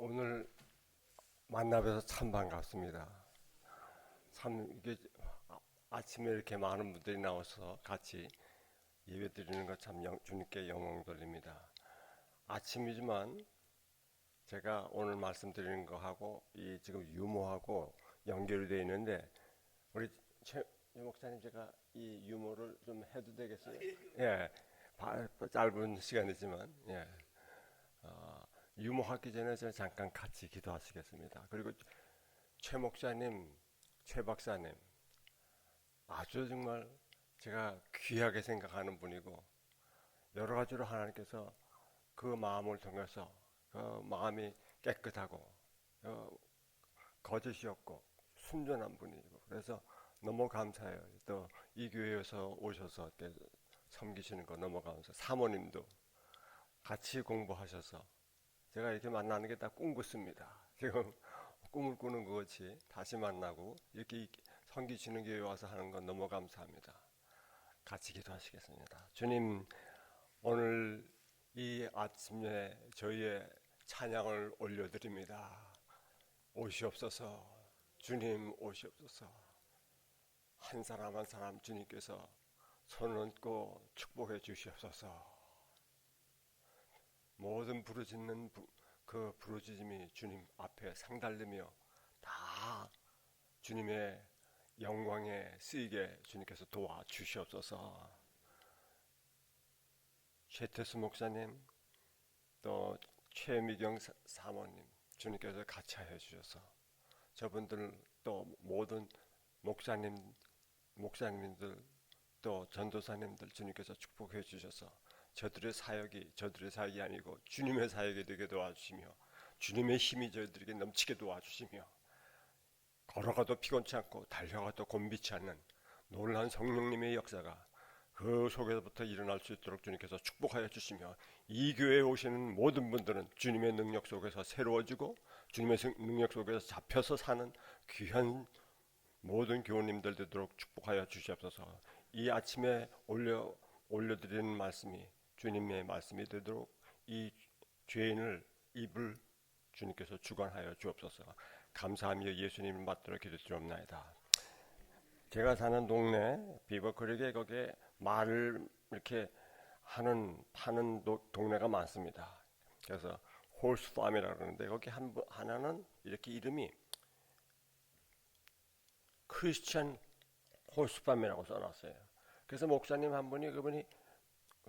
오늘 만나뵈서 참 반갑습니다. 참 이게 아침에 이렇게 많은 분들이 나와서 같이 예배 드리는 것 참 주님께 영광 돌립니다. 아침이지만 제가 오늘 말씀드리는 거하고 이 지금 유모하고 연결이 되어 있는데 우리 최 목사님 제가 이 유모를 좀 해도 되겠어요? 예, 짧은 시간이지만 예. 유모하기 전에 저 잠깐 같이 기도하시겠습니다. 그리고 최 목사님, 최 박사님 아주 정말 제가 귀하게 생각하는 분이고 여러 가지로 하나님께서 그 마음을 통해서 그 마음이 깨끗하고 어, 거짓이 없고 순전한 분이고 그래서 너무 감사해요. 또 이 교회에서 오셔서 이렇게 섬기시는 거 너무 감사해요. 사모님도 같이 공부하셔서 제가 이렇게 만나는 게 다 꿈 같습니다. 지금 꿈을 꾸는 것 같이 다시 만나고 이렇게 섬기시는 교회 와서 하는 건 너무 감사합니다. 같이 기도하시겠습니다. 주님, 오늘 이 아침에 저희의 찬양을 올려드립니다. 오시옵소서. 주님 오시옵소서. 한 사람 한 사람 주님께서 손을 얹고 축복해 주시옵소서. 모든 부르짖는 그 부르짖음이 주님 앞에 상달되며 다 주님의 영광에 쓰이게 주님께서 도와주시옵소서. 최태수 목사님 또 최미경 사모님 주님께서 같이 하여 주셔서 저분들 또 모든 목사님들 또 전도사님들 주님께서 축복해 주셔서 저들의 사역이 아니고 주님의 사역이 되게 도와주시며 주님의 힘이 저희들에게 넘치게 도와주시며 걸어가도 피곤치 않고 달려가도 곤비치 않는 놀라운 성령님의 역사가 그 속에서부터 일어날 수 있도록 주님께서 축복하여 주시며 이 교회에 오시는 모든 분들은 주님의 능력 속에서 새로워지고 주님의 능력 속에서 잡혀서 사는 귀한 모든 교우님들 되도록 축복하여 주시옵소서. 이 아침에 올려드리는 말씀이 주님의 말씀이 되도록 이 죄인을 입을 주님께서 주관하여 주옵소서. 감사하며 예수님을 받들어 기도드리옵나이다. 제가 사는 동네 비버크릭에 거기에 말을 이렇게 파는 동네가 많습니다. 그래서 홀스팜이라고 그러는데 거기 하나는 이렇게 이름이 크리스천 홀스팜이라고 써놨어요. 그래서 목사님 한 분이 그분이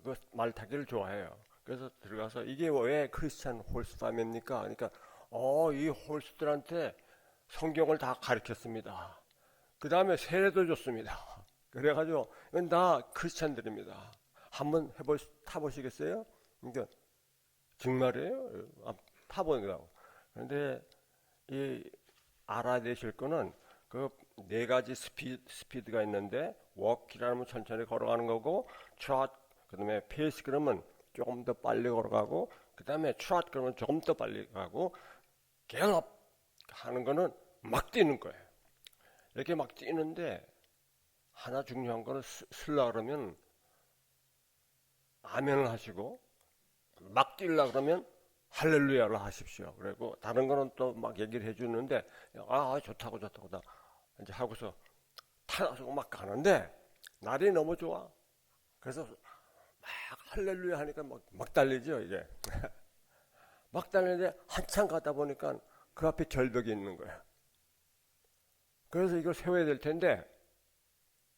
그 말 타기를 좋아해요. 그래서 들어가서 이게 왜 크리스천 홀스팜입니까? 그러니까 이 홀스들한테 성경을 다 가르쳤습니다. 그 다음에 세례도 줬습니다. 그래가지고 이건 다 크리스천들입니다. 한번 타보시겠어요? 그러니까 정말이에요. 타보느라고. 그런데 이 알아야 되실 거는 그 네 가지 스피드가 있는데 워크라면 천천히 걸어가는 거고 트롯 그다음에 페이스 그러면 조금 더 빨리 걸어가고 그다음에 트롯 그러면 조금 더 빨리 가고 갤럽 하는 거는 막 뛰는 거예요. 이렇게 막 뛰는데 하나 중요한 거는 쓰려 그러면 아멘을 하시고 막 뛰려 그러면 할렐루야를 하십시오. 그리고 다른 거는 또 막 얘기를 해주는데 좋다고 이제 하고서 타고 막 가는데 날이 너무 좋아. 그래서 막 할렐루야 하니까 막 달리죠 이제. 막 달리는데 한참 가다 보니까 그 앞에 절벽이 있는 거야. 그래서 이걸 세워야 될 텐데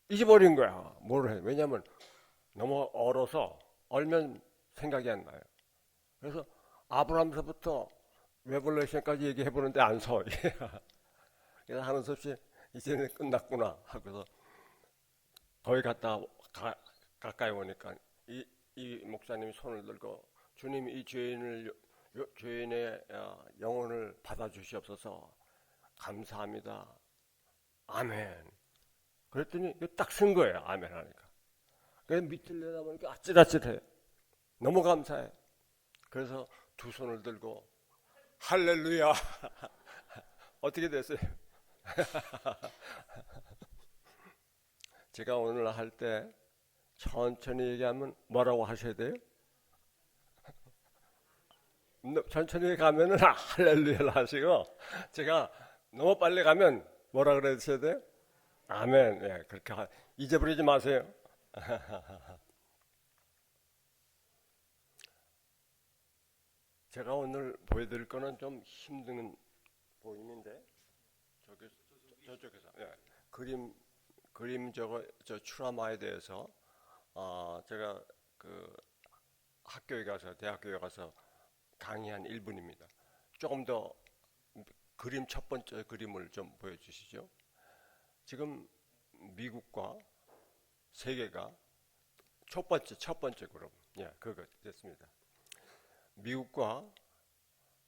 잊어버린 거야. 뭐를 해? 왜냐면 너무 얼면 생각이 안 나요. 그래서 아브라함서부터 레볼레이션까지 얘기해보는데 안 서. 그래서 하는 수 없이 이제는 끝났구나 하고서 거기 가까이 오니까 이 목사님이 손을 들고 주님 이 죄인의 영혼을 받아주시옵소서. 감사합니다. 아멘. 그랬더니 딱 쓴 거예요. 아멘 하니까. 그래서 밑을 내다보니까 아찔아찔해. 너무 감사해. 그래서 두 손을 들고 할렐루야. 어떻게 됐어요? 제가 오늘 할 때 천천히 얘기하면 뭐라고 하셔야 돼요? 천천히 가면은 할렐루야를 하시고, 제가 너무 빨리 가면 뭐라 그러셔야 돼요? 아멘. 예, 그렇게 잊어버리지 마세요. 제가 오늘 보여드릴 거는 좀 힘든 보이는데, 저기, 저쪽에서. 예. 그림, 저 추라마에 대해서, 제가 그 학교에 가서, 대학교에 가서 강의한 1분입니다. 조금 더 첫 번째 그림을 좀 보여주시죠. 지금 미국과 세계가 첫 번째 그룹. 예, 그거 됐습니다. 미국과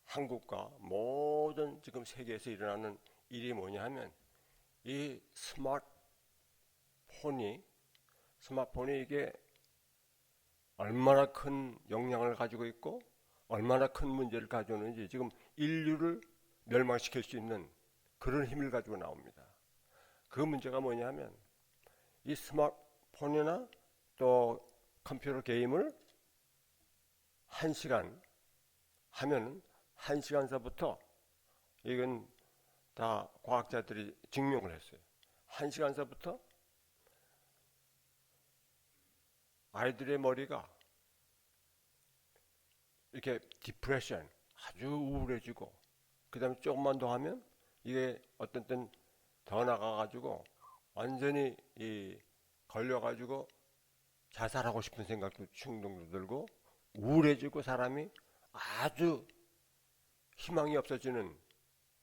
한국과 모든 지금 세계에서 일어나는 일이 뭐냐 하면 이 스마트폰이 이게 얼마나 큰 영향을 가지고 있고 얼마나 큰 문제를 가져오는지 지금 인류를 멸망시킬 수 있는 그런 힘을 가지고 나옵니다. 그 문제가 뭐냐 하면 이 스마트폰이나 또 컴퓨터 게임을 1시간 하면 1시간서부터 이건 다 과학자들이 증명을 했어요. 1시간서부터 아이들의 머리가 이렇게 디프레션 아주 우울해지고 그 다음에 조금만 더 하면 이게 어떤 땐 더 나가가지고 완전히 걸려가지고 자살하고 싶은 생각도 충동도 들고 우울해지고 사람이 아주 희망이 없어지는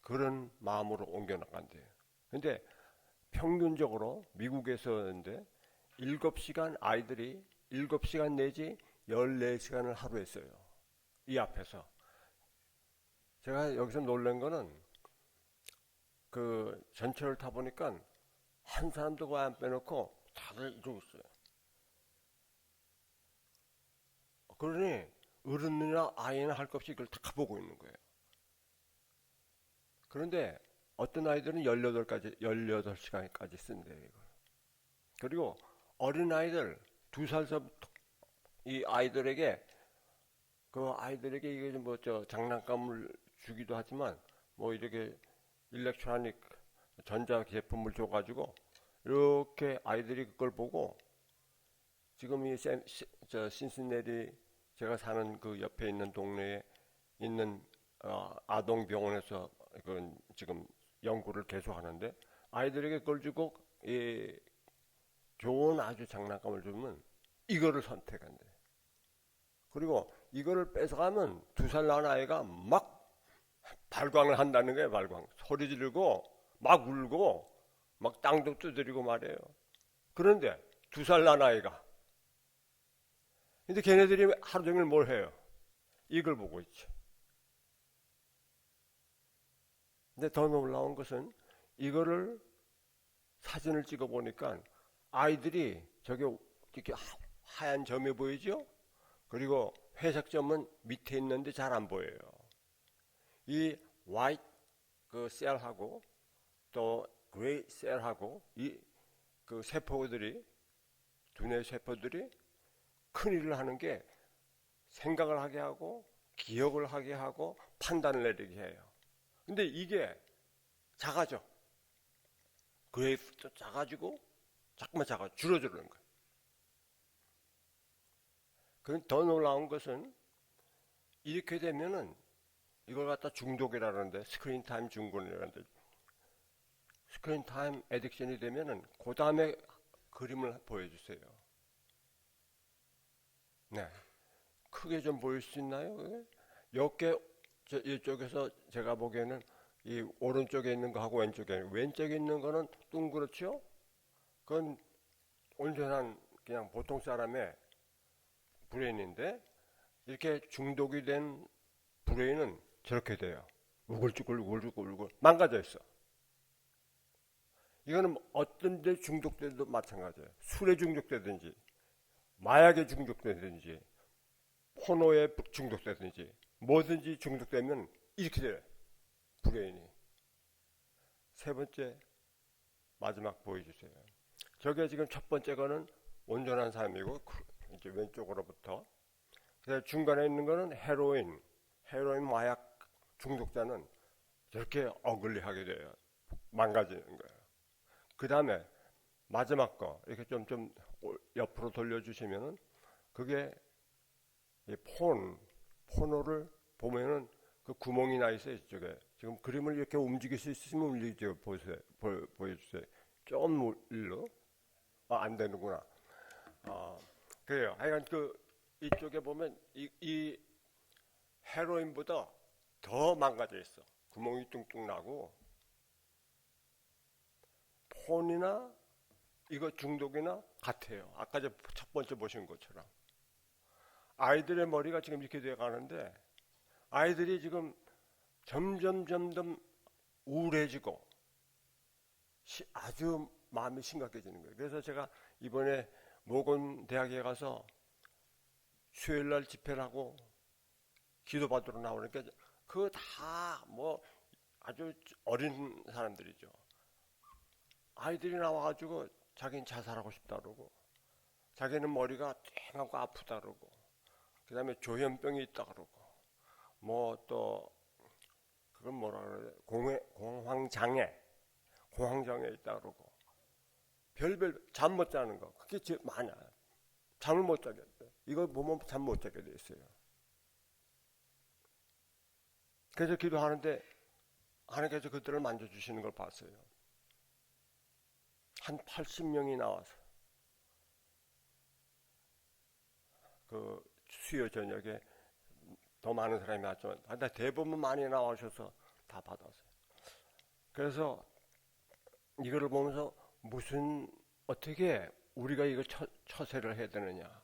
그런 마음으로 옮겨 나간대요. 근데 평균적으로 미국에서인데 7시간 아이들이 7시간 내지 14시간을 하루에 써요. 이 앞에서. 제가 여기서 놀란 거는 그 전철을 타보니까 한 사람도 거의 안 빼놓고 다들 이러고 있어요. 그러니 어른이나 아이나 할 것 없이 이걸 다 보고 있는 거예요. 그런데 어떤 아이들은 18시간까지 쓴대요, 이걸. 그리고 어린아이들 2살서부터 이 아이들에게 이게 장난감을 주기도 하지만 뭐 이렇게 일렉트로닉 전자 제품을 줘가지고 이렇게 아이들이 그걸 보고 지금 이 신시내리 제가 사는 그 옆에 있는 동네에 있는 아동병원에서 지금 연구를 계속 하는데 아이들에게 그걸 주고 좋은 아주 장난감을 주면 이거를 선택한대. 그리고 이거를 뺏어가면 2살 난 아이가 막 발광을 한다는 거예요. 발광 소리 지르고 막 울고 막 땅도 두드리고 말이에요. 그런데 2살 난 아이가 근데 걔네들이 하루 종일 뭘 해요? 이걸 보고 있죠. 근데 더 놀라운 것은 이거를 사진을 찍어 보니까 아이들이 저기 이렇게 하얀 점이 보이죠? 그리고 회색 점은 밑에 있는데 잘 안 보여요. 이 화이트 그 셀하고 또 그레이 셀하고 이 그 세포들이 두뇌 세포들이 큰 일을 하는 게 생각을 하게 하고 기억을 하게 하고 판단을 내리게 해요. 근데 이게 작아져. 그레이프도 작아지고 자꾸만 줄어드는 거예요. 그럼 더 놀라운 것은 이렇게 되면은 이걸 갖다 중독이라는데 스크린 타임 중독이라는데 스크린 타임 애딕션이 되면은 그 다음에 그림을 보여주세요. 네, 크게 좀 보일 수 있나요? 옆에 이쪽에서 제가 보기에는 이 오른쪽에 있는 거하고 왼쪽에 있는 거는 둥그렇죠? 그건 온전한 그냥 보통 사람의 브레인인데 이렇게 중독이 된 브레인은 저렇게 돼요. 우글쭈글 망가져 있어. 이거는 어떤 데 중독돼도 마찬가지예요. 술에 중독되든지 마약에 중독되든지 포노에 중독되든지 뭐든지 중독되면 이렇게 돼요. 브레인이. 세 번째 마지막 보여주세요. 저게 지금 첫 번째 거는 온전한 삶이고 이제 왼쪽으로부터 그래서 중간에 있는 거는 헤로인 마약 중독자는 저렇게 어글리하게 돼요. 망가지는 거예요. 그 다음에 마지막 거 이렇게 좀 옆으로 돌려주시면은 그게 이 포노를 보면은 그 구멍이 나 있어요. 이쪽에 지금 그림을 이렇게 움직일 수 있으시면 움직이죠. 보여주세요. 좀 일로 안 되는구나. 그래요. 하여간 이쪽에 보면 이 헤로인보다 더 망가져 있어. 구멍이 뚱뚱 나고 폰이나 이거 중독이나 같아요. 아까 첫 번째 보신 것처럼 아이들의 머리가 지금 이렇게 돼 가는데 아이들이 지금 점점 우울해지고 아주 마음이 심각해지는 거예요. 그래서 제가 이번에 모건 대학에 가서 수요일 날 집회를 하고 기도받으러 나오니까 그거 다 뭐 아주 어린 사람들이죠. 아이들이 나와가지고 자기는 자살하고 싶다 그러고 자기는 머리가 땡하고 아프다 그러고 그 다음에 조현병이 있다 그러고 뭐 또 그건 뭐라 그래 공황장애 있다 그러고 별별 잠 못 자는 거 그게 제일 많아. 잠을 못 자겠대. 이거 보면 잠 못 자게 돼 있어요. 그래서 기도하는데 하나님께서 그들을 만져주시는 걸 봤어요. 한 80명이 나와서 그 수요 저녁에 더 많은 사람이 왔지만 대부분 많이 나와셔서 다 받았어요. 그래서 이거를 보면서 어떻게 우리가 이거 처세를 해야 되느냐.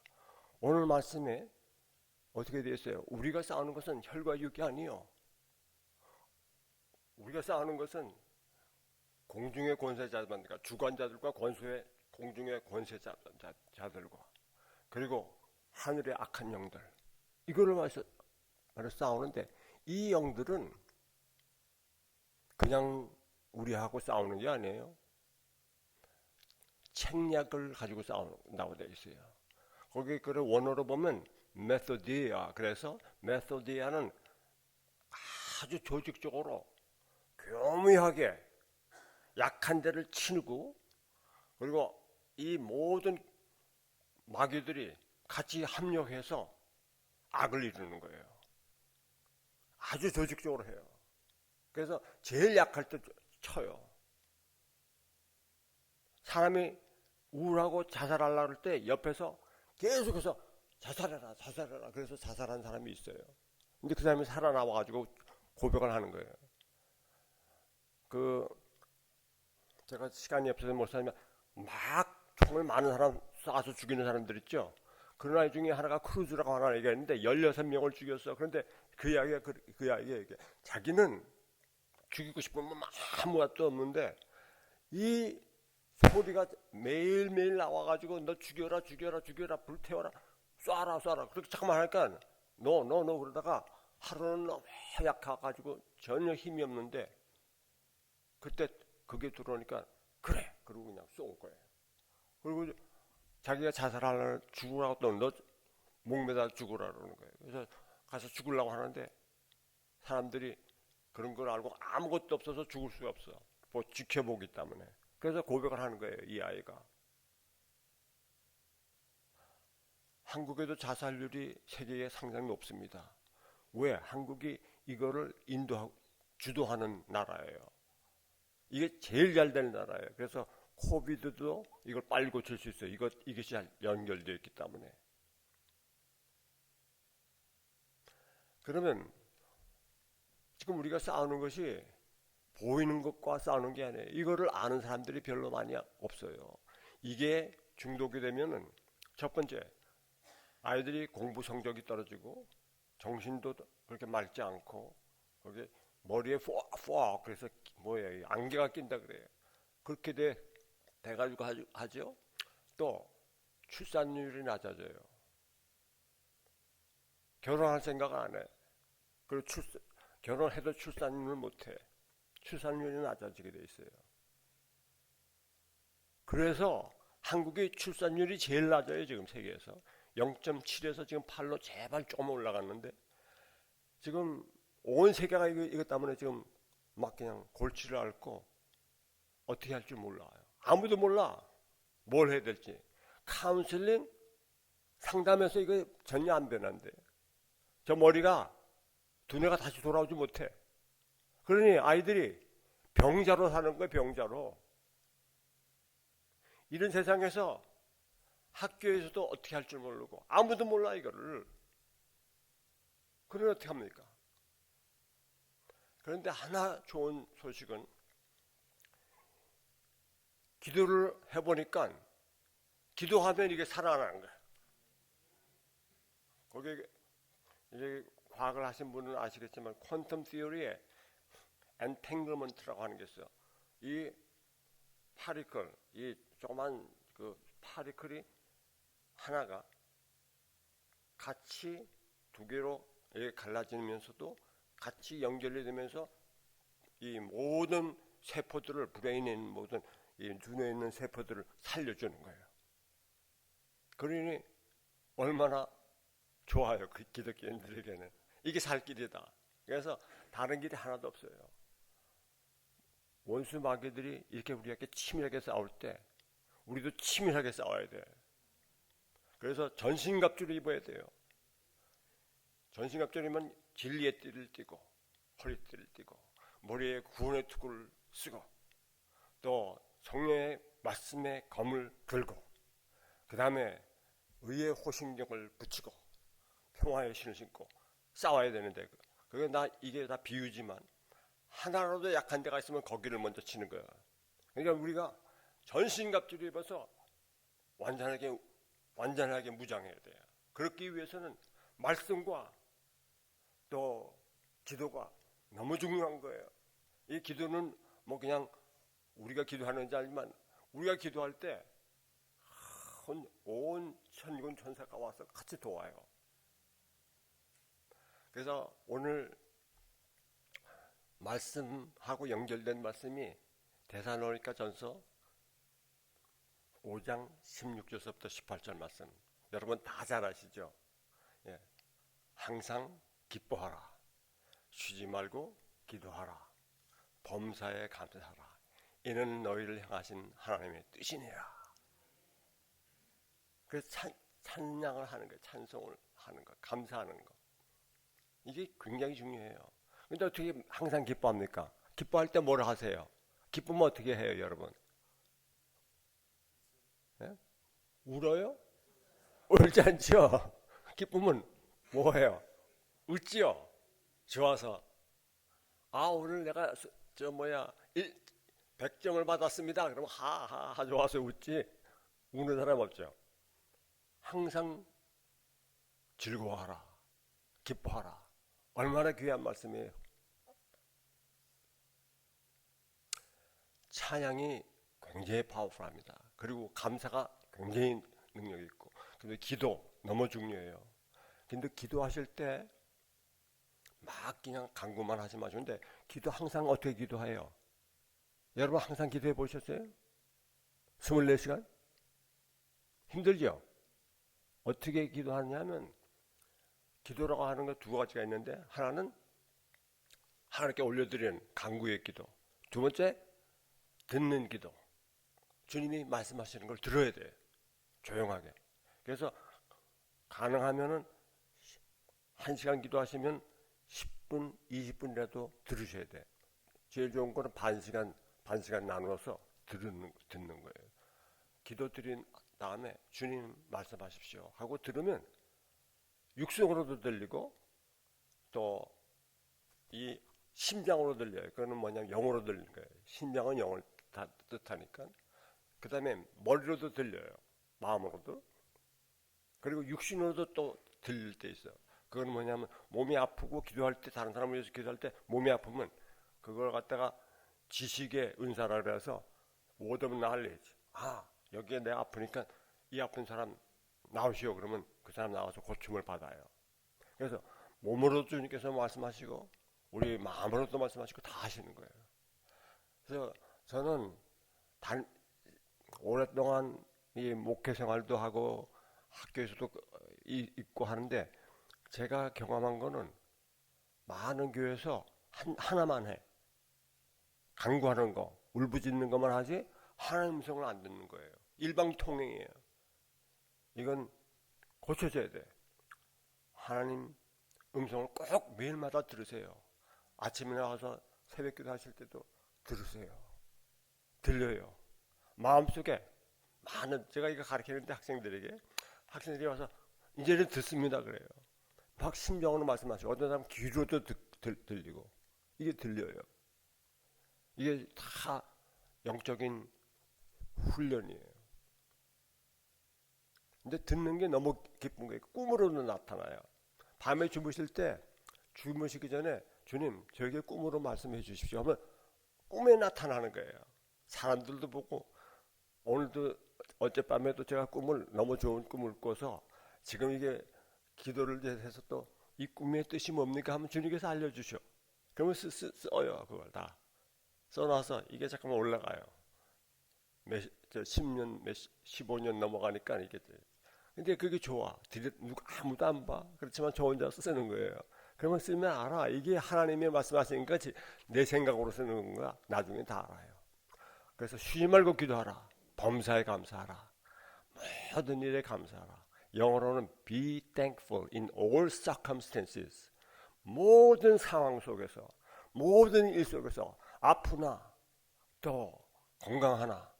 오늘 말씀에 어떻게 되어 있어요? 우리가 싸우는 것은 혈과 육이 아니요. 우리가 싸우는 것은 공중의 권세자들과 주관자들과 공중의 권세자들과 그리고 하늘의 악한 영들 이거를 말해서 싸우는데 이 영들은 그냥 우리하고 싸우는 게 아니에요. 책략을 가지고 싸운다고 되어 있어요. 거기 그 원어로 보면 메소디아. 그래서 메소디아는 아주 조직적으로 교묘하게 약한 데를 치고 그리고 이 모든 마귀들이 같이 합력해서 악을 이루는 거예요. 아주 조직적으로 해요. 그래서 제일 약할 때 쳐요. 사람이 우울하고 자살하려고 할 때 옆에서 계속해서 자살해라. 그래서 자살한 사람이 있어요. 근데 그 사람이 살아나와가지고 고백을 하는 거예요. 제가 시간이 없어서 목사님이 막 총을 많은 사람 쏴서 죽이는 사람들 있죠. 그런 아이 중에 하나가 크루즈라고 하나 얘기했는데 16명을 죽였어. 그런데 그 이야기가 자기는 죽이고 싶으면 아무것도 없는데 이 소리가 매일매일 나와가지고 너 죽여라 불태워라 쏴라 그렇게 잠깐만 하니까 너 그러다가 하루는 너무 약해가지고 전혀 힘이 없는데 그때 그게 들어오니까 그래 그러고 그냥 쏜 거예요. 그리고 자기가 자살하려고 죽으라고 또 너 목매다 죽으라 그러는 거예요. 그래서 가서 죽으려고 하는데 사람들이 그런 걸 알고 아무것도 없어서 죽을 수가 없어. 뭐 지켜보기 때문에. 그래서 고백을 하는 거예요. 이 아이가. 한국에도 자살률이 세계에 상당히 높습니다. 왜? 한국이 이거를 주도하는 나라예요. 이게 제일 잘 되는 나라예요. 그래서 코비드도 이걸 빨리 고칠 수 있어요. 이것이 연결되어 있기 때문에. 그러면 지금 우리가 싸우는 것이 보이는 것과 싸우는 게 아니에요. 이거를 아는 사람들이 별로 많이 없어요. 이게 중독이 되면은 첫 번째 아이들이 공부 성적이 떨어지고 정신도 그렇게 맑지 않고 거기 머리에 포 그래서 뭐예요? 안개가 낀다 그래요. 그렇게 돼가지고 하죠. 또 출산율이 낮아져요. 결혼할 생각 안 해. 그리고 결혼해도 출산을 못해. 출산율이 낮아지게 돼 있어요. 그래서 한국의 출산율이 제일 낮아요. 지금 세계에서 0.7에서 지금 8로 제발 조금 올라갔는데 지금 온 세계가 이것 때문에 지금 막 그냥 골치를 앓고 어떻게 할 줄 몰라요. 아무도 몰라. 뭘 해야 될지. 카운슬링 상담해서 이거 전혀 안 변한대. 저 머리가 두뇌가 다시 돌아오지 못해. 그러니 아이들이 병자로 사는 거예요. 병자로. 이런 세상에서 학교에서도 어떻게 할 줄 모르고 아무도 몰라 이거를. 그러면 어떻게 합니까? 그런데 하나 좋은 소식은 기도를 해보니까 기도하면 이게 살아나는 거야. 거기 이제 과학을 하신 분은 아시겠지만 퀀텀 티어리에 엔탱글먼트라고 하는 게 있어요. 이 파리클, 이 조그만 그 파리클이 하나가 같이 두 개로 갈라지면서도 같이 연결이 되면서 이 모든 세포들을 브레인에 있는 모든 이 눈에 있는 세포들을 살려주는 거예요. 그러니 얼마나 좋아요. 그 기독교인들에게는 이게 살 길이다. 그래서 다른 길이 하나도 없어요. 원수 마귀들이 이렇게 우리에게 치밀하게 싸울 때 우리도 치밀하게 싸워야 돼. 그래서 전신갑주를 입어야 돼요. 전신갑주이면 진리의 띠를 띠고 허리띠를 띠고 머리에 구원의 투구를 쓰고 또 성령의 말씀의 검을 들고 그 다음에 의의 호신경을 붙이고 평화의 신을 신고 싸워야 되는데 그게 이게 다 비유지만 하나라도 약한 데가 있으면 거기를 먼저 치는 거야. 그러니까 우리가 전신갑주를 입어서 완전하게 무장해야 돼요. 그렇기 위해서는 말씀과 또 기도가 너무 중요한 거예요. 이 기도는 뭐 그냥 우리가 기도하는지 알지만 우리가 기도할 때 온 천군 천사가 와서 같이 도와요. 그래서 오늘 말씀하고 연결된 말씀이 데살로니가 전서 5장 16절부터 18절 말씀. 여러분 다 잘 아시죠? 예. 항상 기뻐하라. 쉬지 말고 기도하라. 범사에 감사하라. 이는 너희를 향하신 하나님의 뜻이니라. 그래서 찬양을 하는 거예요. 찬송을 하는 거, 감사하는 거. 이게 굉장히 중요해요. 근데 어떻게 항상 기뻐합니까? 기뻐할 때 뭘 하세요? 기쁘면 어떻게 해요, 여러분? 네? 울어요? 울지 않죠? 기쁘면 뭐 해요? 웃지요? 좋아서. 오늘 내가 100점을 받았습니다. 그러면 하하하 좋아서 웃지. 우는 사람 없죠? 항상 즐거워하라. 기뻐하라. 얼마나 귀한 말씀이에요. 찬양이 굉장히 파워풀합니다. 그리고 감사가 굉장히 능력이 있고, 근데 기도 너무 중요해요. 근데 기도하실 때 막 그냥 간구만 하지 마시고, 근데 기도 항상 어떻게 기도해요? 여러분 항상 기도해 보셨어요? 24시간? 힘들죠? 어떻게 기도하냐면 기도라고 하는 거 두 가지가 있는데 하나는 하나님께 올려드리는 간구의 기도, 두 번째 듣는 기도. 주님이 말씀하시는 걸 들어야 돼. 조용하게. 그래서 가능하면은 1시간 기도하시면 10분, 20분이라도 들으셔야 돼. 제일 좋은 거는 반 시간 나누어서 듣는 거예요. 기도 드린 다음에 주님 말씀하십시오 하고 들으면 육성으로도 들리고 또 이 심장으로 들려요. 그거는 뭐냐면 영어로 들리는 거예요. 심장은 영어를 다 뜻하니까. 그 다음에 머리로도 들려요. 마음으로도. 그리고 육신으로도 또 들릴 때 있어요. 그건 뭐냐면 몸이 아프고 기도할 때 다른 사람을 위해서 기도할 때 몸이 아프면 그걸 갖다가 지식의 은사라 그래서 word of knowledge. 여기에 내가 아프니까 이 아픈 사람 나오시오. 그러면 그 사람 나와서 고침을 받아요. 그래서 몸으로도 주님께서 말씀하시고 우리 마음으로도 말씀하시고 다 하시는 거예요. 그래서 저는 오랫동안 이 목회 생활도 하고 학교에서도 있고 하는데 제가 경험한 거는 많은 교회에서 하나만 해. 간구하는 거, 울부짖는 것만 하지 하나님 음성을 안 듣는 거예요. 일방통행이에요. 이건 고쳐져야 돼. 하나님 음성을 꼭 매일마다 들으세요. 아침에 나가서 새벽기도 하실 때도 들으세요. 들려요. 마음속에 많은, 제가 이거 가르치는데 학생들이 와서 이제는 듣습니다 그래요. 막 심정으로 말씀하시고, 어떤 사람은 귀로도 들리고, 이게 들려요. 이게 다 영적인 훈련이에요. 근데 듣는 게 너무 기쁜 거예요. 꿈으로도 나타나요. 밤에 주무시기 전에 주님 저에게 꿈으로 말씀해 주십시오 하면 꿈에 나타나는 거예요. 사람들도 보고, 오늘도 어젯밤에도 제가 너무 좋은 꿈을 꿔서 지금 이게 기도를 해서 또 이 꿈의 뜻이 뭡니까 하면 주님께서 알려주셔. 그러면 써요. 그걸 다 써놔서 이게 잠깐만 올라가요. 10년, 15년 넘어가니까 이게. 근데 그게 좋아. 아무도 안 봐. 그렇지만 저 혼자 쓰는 거예요. 그러면 쓰면 알아. 이게 하나님이 말씀하시는 거지. 내 생각으로 쓰는 건가? 나중에 다 알아요. 그래서 쉬지 말고 기도하라. 범사에 감사하라. 모든 일에 감사하라. 영어로는 be thankful in all circumstances. 모든 상황 속에서, 모든 일 속에서, 아프나 또 건강하나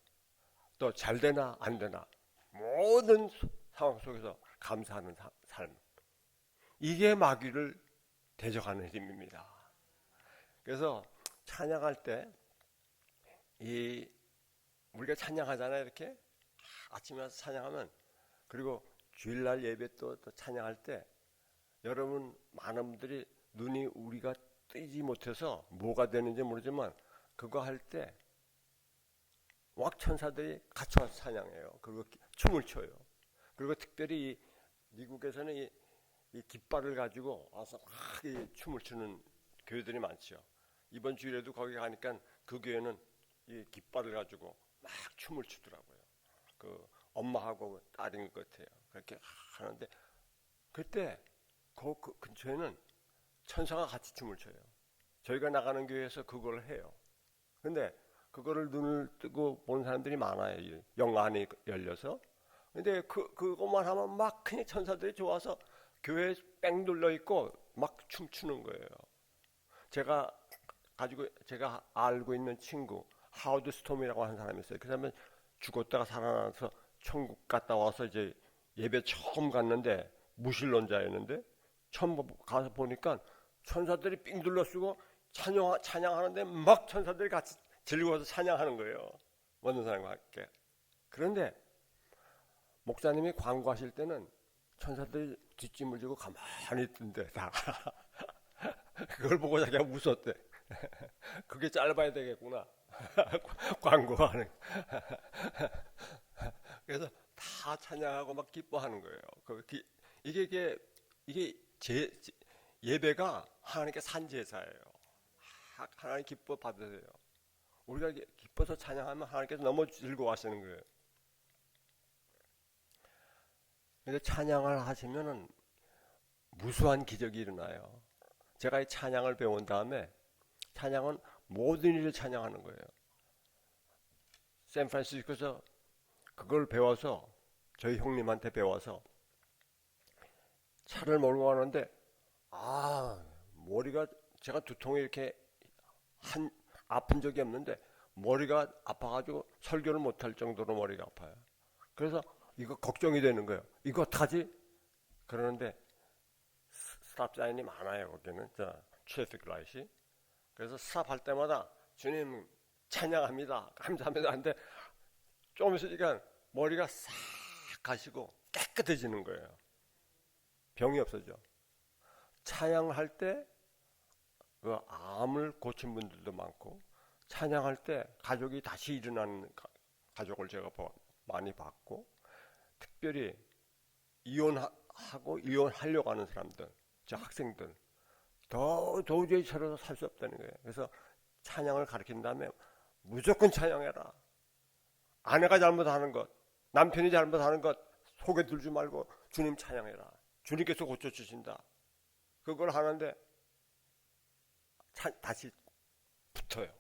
또 잘되나 안되나 모든 상황 속에서 감사하는 삶. 이게 마귀를 대적하는 힘입니다. 그래서 찬양할 때 우리가 찬양하잖아요. 이렇게 아침에 와서 찬양하면, 그리고 주일날 예배 또 찬양할 때 여러분 많은 분들이 눈이 우리가 뜨지 못해서 뭐가 되는지 모르지만 그거 할 때 막 천사들이 같이 와서 찬양해요. 그리고 춤을 춰요. 그리고 특별히 미국에서는 이 깃발을 가지고 와서 막 이 춤을 추는 교회들이 많죠. 이번 주일에도 거기 가니까 그 교회는 이 깃발을 가지고 막 춤을 추더라고요. 그 엄마하고 딸인 것 같아요. 그렇게 하는데 그때 그 근처에는 천사가 같이 춤을 춰요. 저희가 나가는 교회에서 그걸 해요. 근데 그거를 눈을 뜨고 보는 사람들이 많아요. 영안이 열려서. 근데 그것만 하면 막 그냥 천사들이 좋아서 교회에 뺑 둘러 있고 막 춤추는 거예요. 제가 알고 있는 친구 하워드 스톰이라고 하는 사람이 있어요. 그 사람은 죽었다가 살아나서 천국 갔다 와서 이제 예배 처음 갔는데 무신론자였는데 처음 가서 보니까 천사들이 삥 둘러쓰고 찬양하는데 막 천사들이 같이 즐거워서 찬양하는 거예요. 모든 사람과 함께. 그런데 목사님이 광고하실 때는 천사들이 뒷짐을 지고 가만히 있던데 다. 그걸 보고 자기가 웃었대. 그게 짧아야 되겠구나. 광고하는. 그래서 다 찬양하고 막 기뻐하는 거예요. 이게 예배가 하나님께 산 제사예요. 하나님 기뻐 받으세요. 우리가 기뻐서 찬양하면 하나님께서 너무 즐거워하시는 거예요. 근데 찬양을 하시면은 무수한 기적이 일어나요. 제가 이 찬양을 배운 다음에 찬양은 모든 일을 찬양하는 거예요. 샌프란시스코에서 그걸 배워서 저희 형님한테 배워서 차를 몰고 가는데 머리가 제가 두통이 이렇게 아픈 적이 없는데 머리가 아파가지고 설교를 못할 정도로 머리가 아파요. 그래서 이거 걱정이 되는 거예요. 이거 어떡하지? 그러는데 스탑 사인이 많아요. 거기는 트래픽 라이트이. 그래서 스탑할 때마다 주님 찬양합니다, 감사합니다 하는데 좀 있으니까 머리가 싹 가시고 깨끗해지는 거예요. 병이 없어져. 찬양할 때 그 암을 고친 분들도 많고, 찬양할 때 가족이 다시 일어나는 가족을 제가 많이 봤고, 특별히 이혼하고 이혼하려고 하는 사람들, 저 학생들 도저히 저러서 살 수 없다는 거예요. 그래서 찬양을 가르친 다음에 무조건 찬양해라. 아내가 잘못하는 것, 남편이 잘못하는 것 속에 들지 말고 주님 찬양해라. 주님께서 고쳐주신다. 그걸 하는데 다시 붙어요.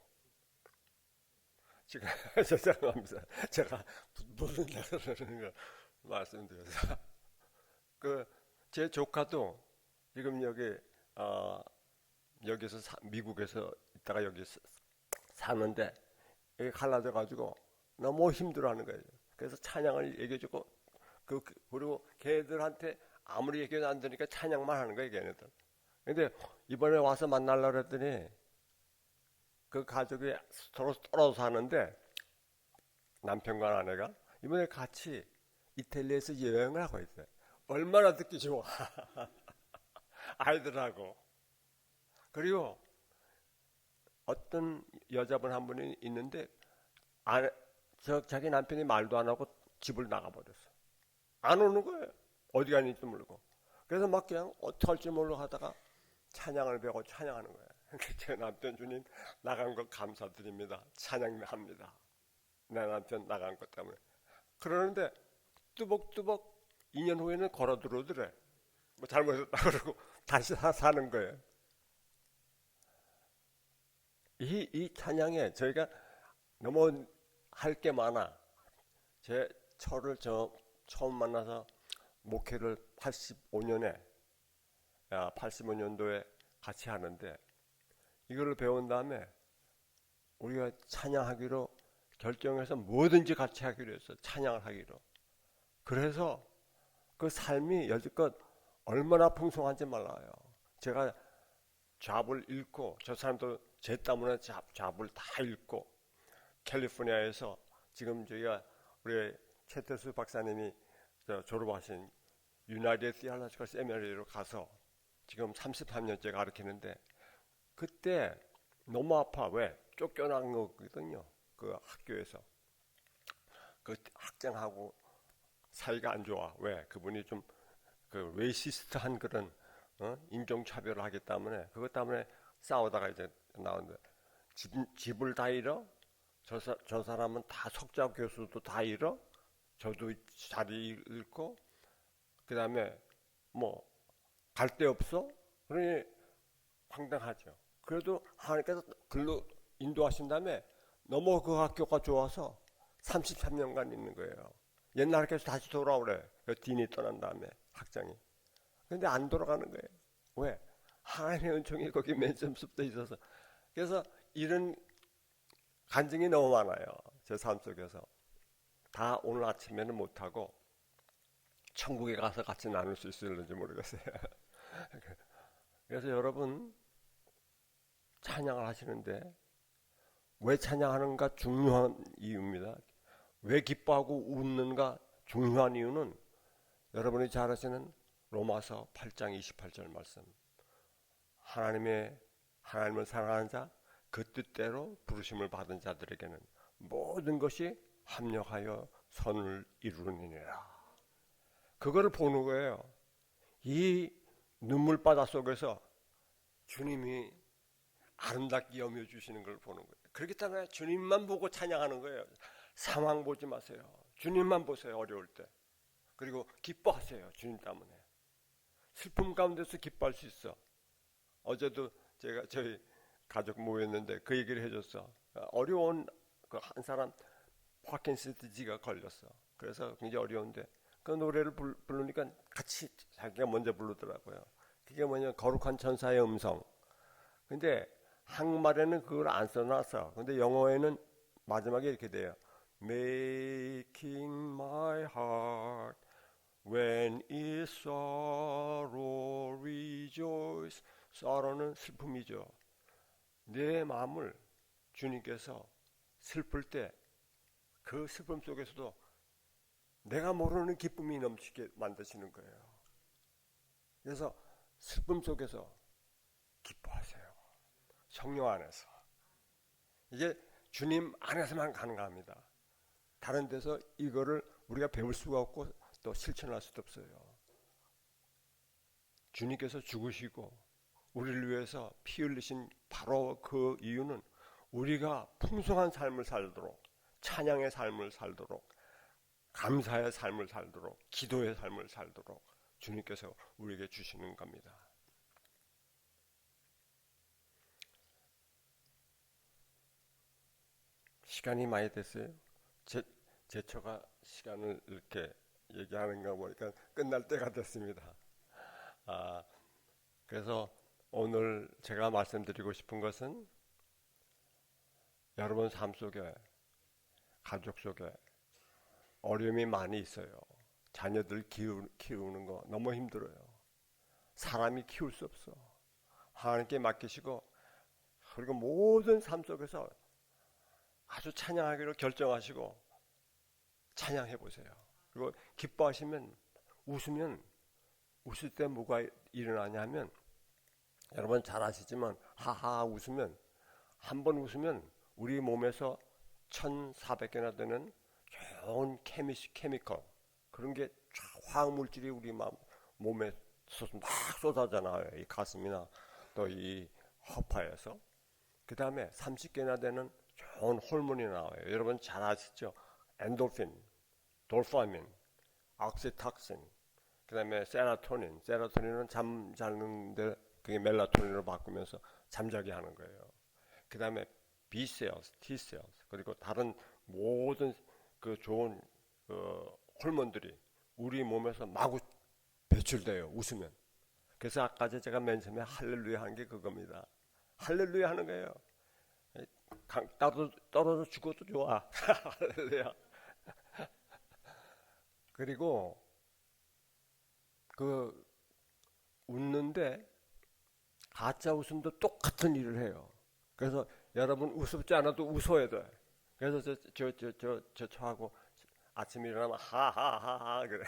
지금 죄송합니다. 제가 모른다 그러는 거 말씀드려서 제 조카도 지금 여기서 미국에서 있다가 여기 사는데 여기 갈라져 가지고 너무 힘들어하는 거예요. 그래서 찬양을 얘기해주고 그리고 걔들한테 아무리 얘기해도 안 되니까 찬양만 하는 거예요, 걔네들. 근데 이번에 와서 만나려고 했더니 그 가족이 서로 떨어져 사는데 남편과 아내가 이번에 같이 이탈리아에서 여행을 하고 있어요. 얼마나 듣기 좋아. 아이들하고. 그리고 어떤 여자분 한 분이 있는데 자기 남편이 말도 안 하고 집을 나가버렸어. 안 오는 거예요. 어디 가는지도 모르고. 그래서 막 그냥 어떻게 할지 모르고 하다가 찬양을 배우고 찬양하는 거예요. 제 남편 주님 나간 거 감사드립니다. 찬양합니다. 내 남편 나간 것 때문에. 그러는데 뚜벅뚜벅 2년 후에는 걸어 들어오더래. 뭐 잘못했다 그러고 다시 사는 거예요. 이 찬양에 저희가 너무 할 게 많아. 저를 처음 만나서 목회를 85년도에 같이 하는데 이거를 배운 다음에 우리가 찬양하기로 결정해서 뭐든지 같이 하기로 했어. 찬양을 하기로. 그래서 그 삶이 여지껏 얼마나 풍성한지 몰라요. 제가 잡을 잃고 저 사람도 제 때문에 잡을 다 잃고 캘리포니아에서 지금 저희가 우리 최태수 박사님이 졸업하신 유나이티드 티올로지컬 세미나리로 가서 지금 33년째 가르치는데 그때 너무 아파. 왜? 쫓겨난 거거든요. 그 학교에서. 그 학생하고 사이가 안 좋아. 왜? 그분이 좀 그 레이시스트한 그런 인종차별을 하기 때문에 그것 때문에 싸우다가 이제 나오는데 집을 다 잃어? 저 사람은 다 석좌 교수도 다 잃어? 저도 자리 잃고 그 다음에 뭐 갈 데 없어? 그러니 황당하죠. 그래도 하나님께서 글로 인도하신 다음에 너무 그 학교가 좋아서 33년간 있는 거예요. 옛날 학교에서 다시 돌아오래. 그 딘이 떠난 다음에 학장이. 근데 안 돌아가는 거예요. 왜? 하나님의 은총이 거기 맨 처음부터 있어서. 그래서 이런 간증이 너무 많아요. 제 삶 속에서. 다 오늘 아침에는 못하고 천국에 가서 같이 나눌 수 있을는지 모르겠어요. 그래서 여러분 찬양을 하시는데 왜 찬양하는가 중요한 이유입니다. 왜 기뻐하고 웃는가 중요한 이유는 여러분이 잘 아시는 로마서 8장 28절 말씀. 하나님을 사랑하는 자, 그 뜻대로 부르심을 받은 자들에게는 모든 것이 합력하여 선을 이루느니라. 그거를 보는 거예요. 이 눈물바다 속에서 주님이 아름답게 여며주시는 걸 보는 거예요. 그렇기 때문에 주님만 보고 찬양하는 거예요. 상황 보지 마세요. 주님만 보세요. 어려울 때. 그리고 기뻐하세요. 주님 때문에. 슬픔 가운데서 기뻐할 수 있어. 어제도 제가 저희 가족 모였는데 그 얘기를 해줬어. 어려운 한 사람 파킨슨 디지가 걸렸어. 그래서 굉장히 어려운데 그 노래를 부르니까 같이 자기가 먼저 부르더라고요. 그게 뭐냐, 거룩한 천사의 음성. 근데 한국말에는 그걸 안 써놨어. 근데 영어에는 마지막에 이렇게 돼요. Making my heart when is sorrow rejoice. sorrow는 슬픔이죠. 내 마음을 주님께서 슬플 때 그 슬픔 속에서도 내가 모르는 기쁨이 넘치게 만드시는 거예요. 그래서 슬픔 속에서 기뻐하세요. 성령 안에서. 이게 주님 안에서만 가능합니다. 다른 데서 이거를 우리가 배울 수가 없고 또 실천할 수도 없어요. 주님께서 죽으시고 우리를 위해서 피 흘리신 바로 그 이유는 우리가 풍성한 삶을 살도록, 찬양의 삶을 살도록, 감사의 삶을 살도록, 기도의 삶을 살도록 주님께서 우리에게 주시는 겁니다. 시간이 많이 됐어요. 제처가 시간을 이렇게 얘기하는 거 보니까 끝날 때가 됐습니다. 그래서 오늘 제가 말씀드리고 싶은 것은 여러분 삶 속에, 가족 속에 어려움이 많이 있어요. 자녀들 키우는 거 너무 힘들어요. 사람이 키울 수 없어. 하나님께 맡기시고, 그리고 모든 삶 속에서 아주 찬양하기로 결정하시고 찬양해 보세요. 그리고 기뻐하시면, 웃을 때 뭐가 일어나냐면, 여러분 잘 아시지만 하하 웃으면, 한 번 웃으면 우리 몸에서 1400개나 되는 좋은 케미컬, 그런 게 화학물질이 우리 몸에 막 쏟아져 나와요. 이 가슴이나 또 이 허파에서. 그 다음에 30개나 되는 좋은 호르몬이 나와요. 여러분 잘 아시죠? 엔도핀, 돌파민, ok시톡신, 그 다음에 세로토닌은 잠 자는데 그게 멜라토닌으로 바꾸면서 잠자게 하는 거예요. 그 다음에 B셀스, T셀스, 그리고 다른 모든 그 좋은 호르몬들이 우리 몸에서 마구 배출돼요. 웃으면. 그래서 아까 제가 맨 처음에 할렐루야 한 게 그겁니다. 할렐루야 하는 거예요. 떨어져 죽어도 좋아. 할렐루야. 그리고 그 웃는데 가짜 웃음도 똑같은 일을 해요. 그래서 여러분 우습지 않아도 웃어야 돼. 그래서 저하고 아침에 일어나면 하하하하 그래.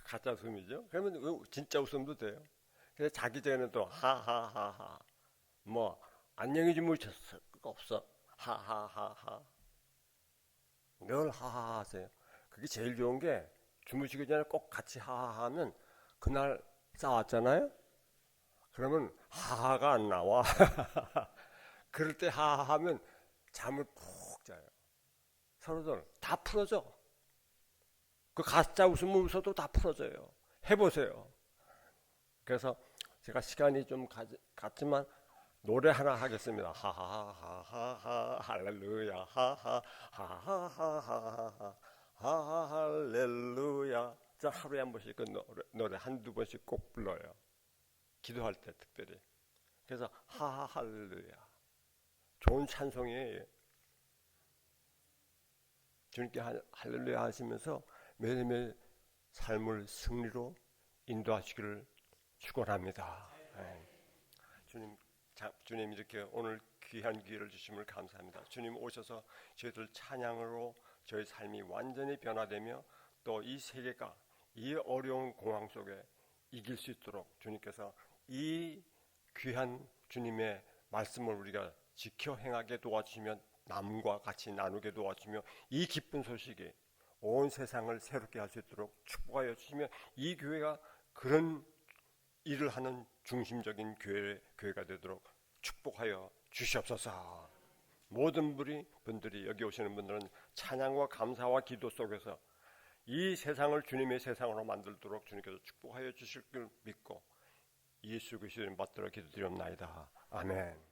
가짜 웃음이죠. 그러면 진짜 웃음도 돼요. 그래서 자기 전에는 또 하하하하, 뭐 안녕히 주무셨어? 없어. 하하하하. 늘 하하하 하세요. 그게 제일 좋은 게, 주무시기 전에 꼭 같이 하하하면 그날 싸웠잖아요. 그러면 하하가 안 나와. 그럴 때 하하하면 잠을 푹 자요. 서로들 다 풀어져. 그 가짜 웃음을 웃어도 다 풀어져요. 해보세요. 그래서 제가 시간이 좀 갔지만 노래 하나 하겠습니다. 하하하하하 할렐루야 하하하하하하 할렐루야. 자, 하루에 한 번씩 그 노래 한두 번씩 꼭 불러요. 기도할 때 특별히. 그래서 할렐루야. 좋은 찬송이에요. 주님께 할렐루야 하시면서 매일매일 삶을 승리로 인도하시기를 축원합니다. 주님 이렇게 오늘 귀한 기회를 주심을 감사합니다. 주님 오셔서 저희들 찬양으로 저희 삶이 완전히 변화되며 또 이 세계가 이 어려운 공황 속에 이길 수 있도록 주님께서 이 귀한 주님의 말씀을 우리가 지켜 행하게 도와주시며 남과 같이 나누게 도와주시며 이 기쁜 소식이 온 세상을 새롭게 할 수 있도록 축복하여 주시며 이 교회가 그런 일을 하는 중심적인 교회가 되도록 축복하여 주시옵소서. 모든 분들이 여기 오시는 분들은 찬양과 감사와 기도 속에서 이 세상을 주님의 세상으로 만들도록 주님께서 축복하여 주실 줄 믿고 예수 그리스도를 받들어 기도드리옵나이다. 아멘.